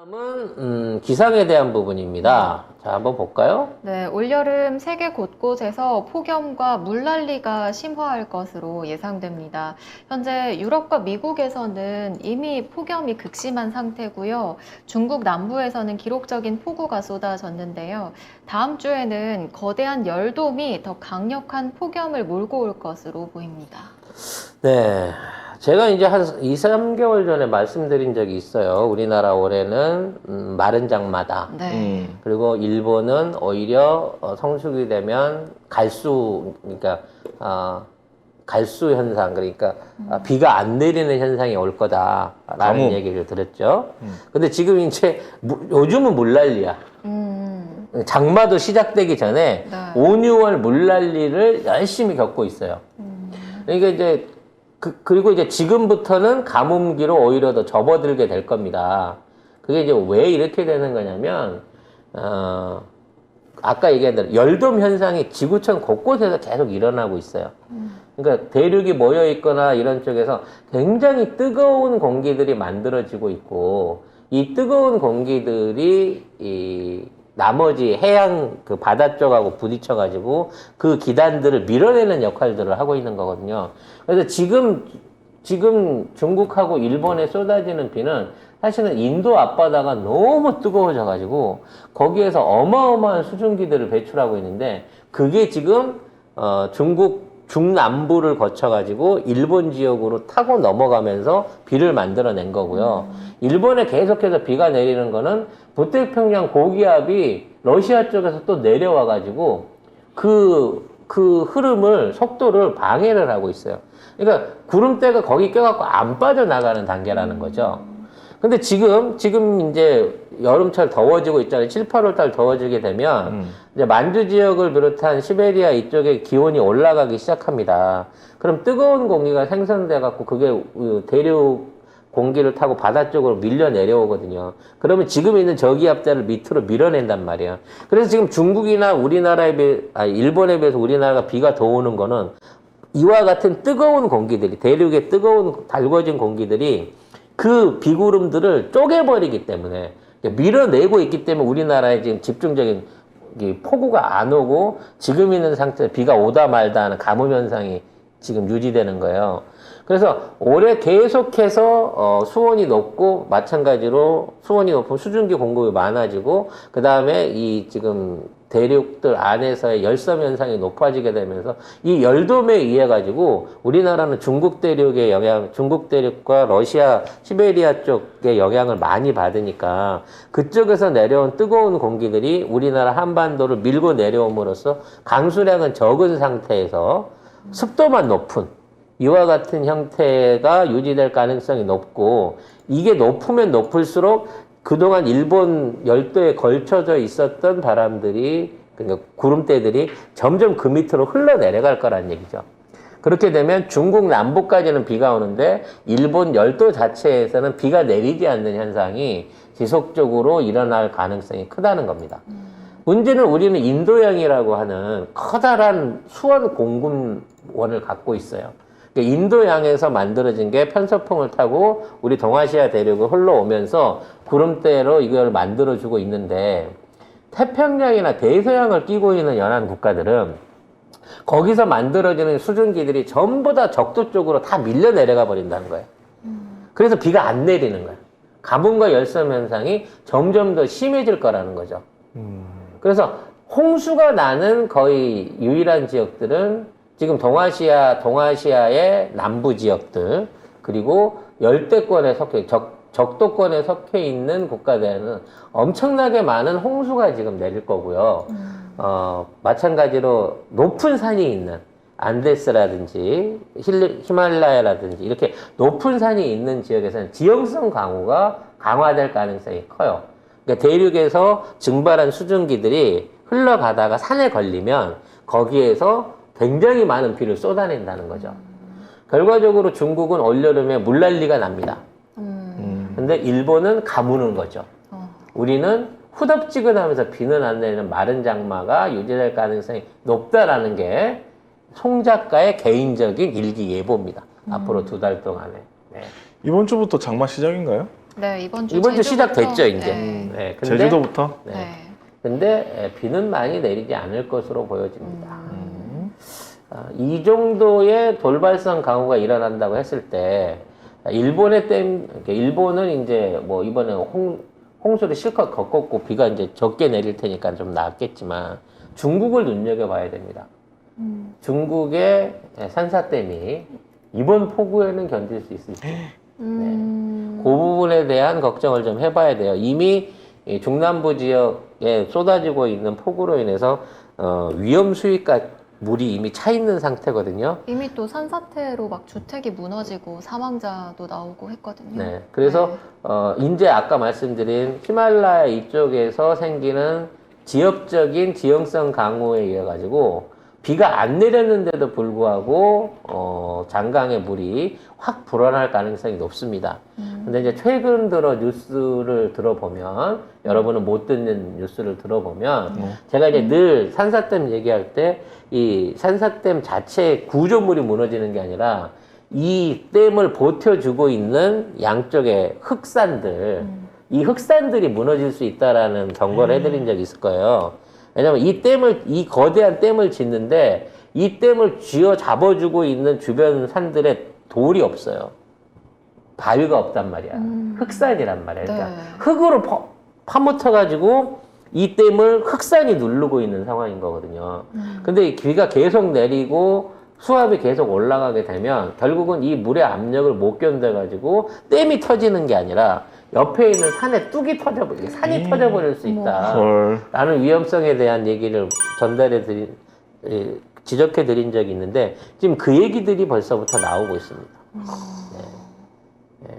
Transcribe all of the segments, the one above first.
다음은 기상에 대한 부분입니다. 자, 한번 볼까요? 네, 올여름 세계 곳곳에서 폭염과 물난리가 심화할 것으로 예상됩니다. 현재 유럽과 미국에서는 이미 폭염이 극심한 상태고요. 중국 남부에서는 기록적인 폭우가 쏟아졌는데요. 다음 주에는 거대한 열돔이 더 강력한 폭염을 몰고 올 것으로 보입니다. 네. 제가 이제 한 2, 3개월 전에 말씀드린 적이 있어요. 우리나라 올해는 마른 장마다. 네. 그리고 일본은 오히려 성수기 되면 갈수 현상, 그러니까 비가 안 내리는 현상이 올 거다라는 가뭄. 얘기를 들었죠. 근데 지금 이제 요즘은 물난리야. 장마도 시작되기 전에 네. 5, 6월 물난리를 열심히 겪고 있어요. 그러니까 이제 그리고 이제 지금부터는 가뭄기로 오히려 더 접어들게 될 겁니다. 그게 이제 왜 이렇게 되는 거냐면 아까 얘기한 대로 열돔 현상이 지구촌 곳곳에서 계속 일어나고 있어요. 그러니까 대륙이 모여 있거나 이런 쪽에서 굉장히 뜨거운 공기들이 만들어지고 있고, 이 뜨거운 공기들이 이 나머지 해양 그 바다 쪽하고 부딪혀가지고 그 기단들을 밀어내는 역할들을 하고 있는 거거든요. 그래서 지금 중국하고 일본에 쏟아지는 비는 사실은 인도 앞바다가 너무 뜨거워져가지고 거기에서 어마어마한 수증기들을 배출하고 있는데, 그게 지금 중국 중남부를 거쳐가지고 일본 지역으로 타고 넘어가면서 비를 만들어낸 거고요. 일본에 계속해서 비가 내리는 거는 북태평양 고기압이 러시아 쪽에서 또 내려와가지고 그 흐름을, 속도를 방해를 하고 있어요. 그러니까 구름대가 거기 껴갖고 안 빠져나가는 단계라는 거죠. 근데 지금 이제 여름철 더워지고 있잖아요. 7, 8월 달 더워지게 되면 이제 만주 지역을 비롯한 시베리아 이쪽에 기온이 올라가기 시작합니다. 그럼 뜨거운 공기가 생성돼 갖고 그게 대륙 공기를 타고 바다 쪽으로 밀려 내려오거든요. 그러면 지금 있는 저기압대를 밑으로 밀어낸단 말이에요. 그래서 지금 중국이나 일본에 비해서 우리나라가 비가 더 오는 거는 이와 같은 뜨거운 공기들이, 대륙의 뜨거운 달궈진 공기들이 그 비구름들을 쪼개버리기 때문에, 밀어내고 있기 때문에 우리나라에 지금 집중적인 폭우가 안 오고 지금 있는 상태에서 비가 오다 말다 하는 가뭄 현상이 지금 유지되는 거예요. 그래서 올해 계속해서 수온이 높고, 마찬가지로 수온이 높으면 수증기 공급이 많아지고, 그 다음에 이 지금 대륙들 안에서의 열섬 현상이 높아지게 되면서 이 열돔에 의해 가지고 우리나라는 중국 대륙과 러시아, 시베리아 쪽의 영향을 많이 받으니까 그쪽에서 내려온 뜨거운 공기들이 우리나라 한반도를 밀고 내려옴으로써 강수량은 적은 상태에서 습도만 높은 이와 같은 형태가 유지될 가능성이 높고, 이게 높으면 높을수록 그동안 일본 열도에 걸쳐져 있었던 바람들이, 그러니까 구름대들이 점점 그 밑으로 흘러내려갈 거란 얘기죠. 그렇게 되면 중국 남부까지는 비가 오는데 일본 열도 자체에서는 비가 내리지 않는 현상이 지속적으로 일어날 가능성이 크다는 겁니다. 문제는 우리는 인도양이라고 하는 커다란 수원 공급원을 갖고 있어요. 인도양에서 만들어진 게 편서풍을 타고 우리 동아시아 대륙을 흘러오면서 구름대로 이걸 만들어주고 있는데, 태평양이나 대서양을 끼고 있는 연안 국가들은 거기서 만들어지는 수증기들이 전부 다 적도 쪽으로 다 밀려 내려가 버린다는 거예요. 그래서 비가 안 내리는 거예요. 가뭄과 열섬 현상이 점점 더 심해질 거라는 거죠. 그래서 홍수가 나는 거의 유일한 지역들은 지금 동아시아의 남부 지역들, 그리고 열대권에 적도권에 속해 있는 국가들은 엄청나게 많은 홍수가 지금 내릴 거고요. 마찬가지로 높은 산이 있는 안데스라든지 히말라야라든지 이렇게 높은 산이 있는 지역에서는 지형성 강우가 강화될 가능성이 커요. 그러니까 대륙에서 증발한 수증기들이 흘러가다가 산에 걸리면 거기에서 굉장히 많은 비를 쏟아낸다는 거죠. 결과적으로 중국은 올여름에 물난리가 납니다. 근데 일본은 가무는 거죠. 우리는 후덥지근하면서 비는 안 내리는 마른 장마가 유지될 가능성이 높다라는 게 송 작가의 개인적인 일기 예보입니다. 앞으로 2달 동안에. 네. 이번 주부터 장마 시작인가요? 네, 이번 주 이번 주 시작됐죠, 제주부터, 이제. 네. 네, 근데, 제주도부터? 네. 네. 근데 비는 많이 내리지 않을 것으로 보여집니다. 이 정도의 돌발성 강우가 일어난다고 했을 때 일본의 일본은 이제 뭐 이번에 홍수를 실컷 겪었고 비가 이제 적게 내릴 테니까 좀 낫겠지만 중국을 눈여겨봐야 됩니다. 중국의 산사댐이 이번 폭우에는 견딜 수 있을지 그 부분에 대한 걱정을 좀 해봐야 돼요. 이미 이 중남부 지역에 쏟아지고 있는 폭우로 인해서 위험 수위까지 물이 이미 차 있는 상태거든요. 이미 또 산사태로 막 주택이 무너지고 사망자도 나오고 했거든요. 네. 그래서 이제 아까 말씀드린 히말라야 이쪽에서 생기는 지역적인 지형성 강우에 의해 가지고 비가 안 내렸는데도 불구하고 장강의 물이 확 불어날 가능성이 높습니다. 근데 이제 최근 들어 뉴스를 들어보면 여러분은 못 듣는 뉴스를 들어보면 제가 이제 늘 산사댐 얘기할 때 이 산사댐 자체의 구조물이 무너지는 게 아니라 이 댐을 버텨주고 있는 양쪽의 흑산들 이 흑산들이 무너질 수 있다라는 경고를 해드린 적이 있을 거예요. 왜냐면 이 거대한 댐을 짓는데 이 댐을 쥐어 잡아주고 있는 주변 산들에 돌이 없어요. 바위가 없단 말이야. 흑산이란 말이야. 그러니까 네. 흙으로 파묻혀가지고 이 댐을 흑산이 누르고 있는 상황인 거거든요. 근데 이 비가 계속 내리고 수압이 계속 올라가게 되면 결국은 이 물의 압력을 못 견뎌가지고 댐이 터지는 게 아니라 옆에 있는 산에 뚝이 터져버리고 산이 터져버릴 수 있다. 라는 위험성에 대한 얘기를 지적해 드린 적이 있는데 지금 그 얘기들이 벌써부터 나오고 있습니다. 네.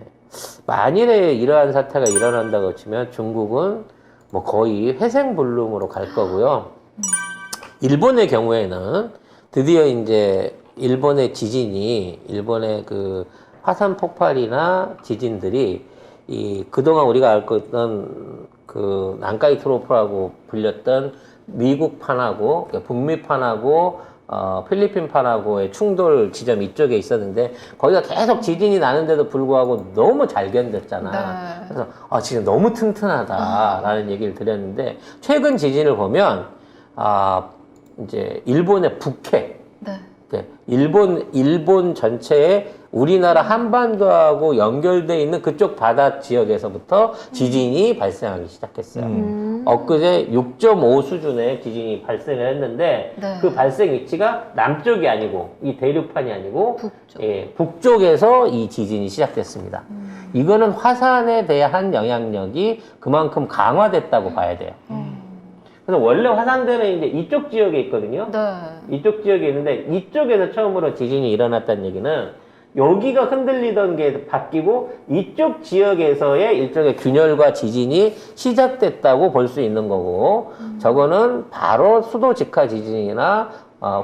만일에 이러한 사태가 일어난다고 치면 중국은 뭐 거의 회생불능으로 갈 거고요. 일본의 경우에는 드디어 이제 일본의 그 화산 폭발이나 지진들이 그동안 우리가 알고 있던 그 난카이 트로프라고 불렸던 미국판하고 북미판하고 필리핀판하고의 충돌 지점 이쪽에 있었는데 거기가 계속 지진이 나는데도 불구하고 너무 잘 견뎠잖아. 네. 그래서 지금 너무 튼튼하다라는 얘기를 드렸는데 최근 지진을 보면 이제 일본의 북해, 네. 일본 전체에 우리나라 한반도하고 연결되어 있는 그쪽 바다 지역에서부터 지진이 발생하기 시작했어요. 엊그제 6.5 수준의 지진이 발생을 했는데 네. 그 발생 위치가 남쪽이 아니고 이 대륙판이 아니고 북쪽. 북쪽에서 이 지진이 시작됐습니다. 이거는 화산에 대한 영향력이 그만큼 강화됐다고 봐야 돼요. 그래서 원래 화산들은 이제 이쪽 지역에 있거든요. 네. 이쪽 지역에 있는데 이쪽에서 처음으로 지진이 일어났다는 얘기는 여기가 흔들리던 게 바뀌고 이쪽 지역에서의 일종의 균열과 지진이 시작됐다고 볼 수 있는 거고 저거는 바로 수도 직하 지진이나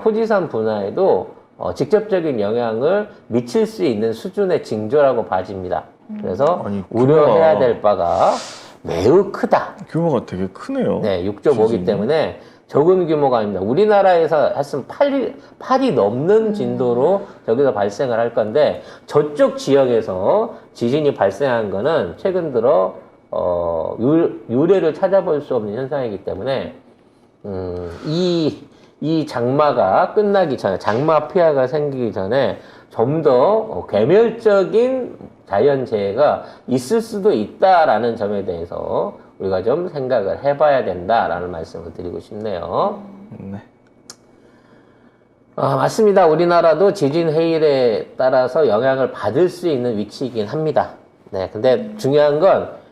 후지산 분화에도 직접적인 영향을 미칠 수 있는 수준의 징조라고 봐집니다. 그래서 우려해야 될 바가 매우 크다. 규모가 되게 크네요. 네, 6.5기 때문에 적은 규모가 아닙니다. 우리나라에서 했으면 8이 넘는 진도로 저기서 발생을 할 건데 저쪽 지역에서 지진이 발생한 거는 최근 들어 유례를 찾아볼 수 없는 현상이기 때문에 이 장마가 끝나기 전에 장마 피해가 생기기 전에 좀 더 괴멸적인 자연재해가 있을 수도 있다라는 점에 대해서 우리가 좀 생각을 해봐야 된다라는 말씀을 드리고 싶네요. 네. 맞습니다. 우리나라도 지진 해일에 따라서 영향을 받을 수 있는 위치이긴 합니다. 네, 근데 중요한 건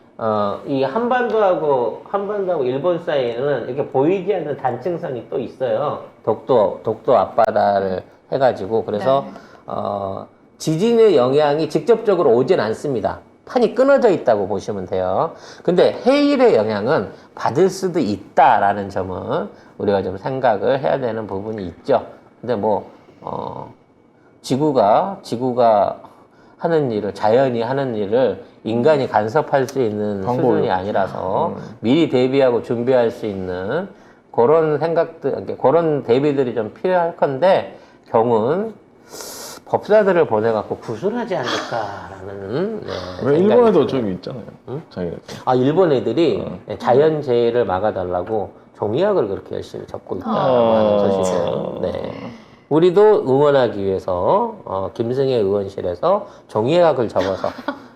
이 한반도하고 일본 사이에는 이렇게 보이지 않는 단층선이 또 있어요. 독도 앞바다를 해가지고 그래서 지진의 영향이 직접적으로 오진 않습니다. 판이 끊어져 있다고 보시면 돼요. 근데 해일의 영향은 받을 수도 있다라는 점은 우리가 좀 생각을 해야 되는 부분이 있죠. 근데 지구가 하는 일을, 자연이 하는 일을 인간이 간섭할 수 있는 수준이 아니라서 미리 대비하고 준비할 수 있는 그런 생각들, 그런 대비들이 좀 필요할 건데, 경우는 법사들을 보내갖고 구술하지 않을까라는 네, 왜 생각이 일본에도 들어요. 저기 있잖아요. 응? 자기네. 아 일본 애들이 자연재해를 막아달라고 종이학을 그렇게 열심히 접고 있다고 하는 소식이에요. 네. 우리도 응원하기 위해서 김승혜 의원실에서 종이학을 접어서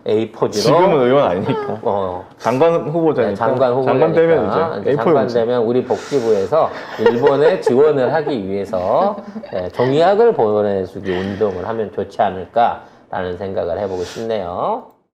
A4지로 지금은 의원 아니니까. 장관 후보자니까. 네, 장관 후보자니까 장관 되면 이제 A4 장관 용지. 되면 우리 복지부에서 일본에 지원을 하기 위해서 네, 종이학을 보내주기 운동을 하면 좋지 않을까라는 생각을 해보고 싶네요.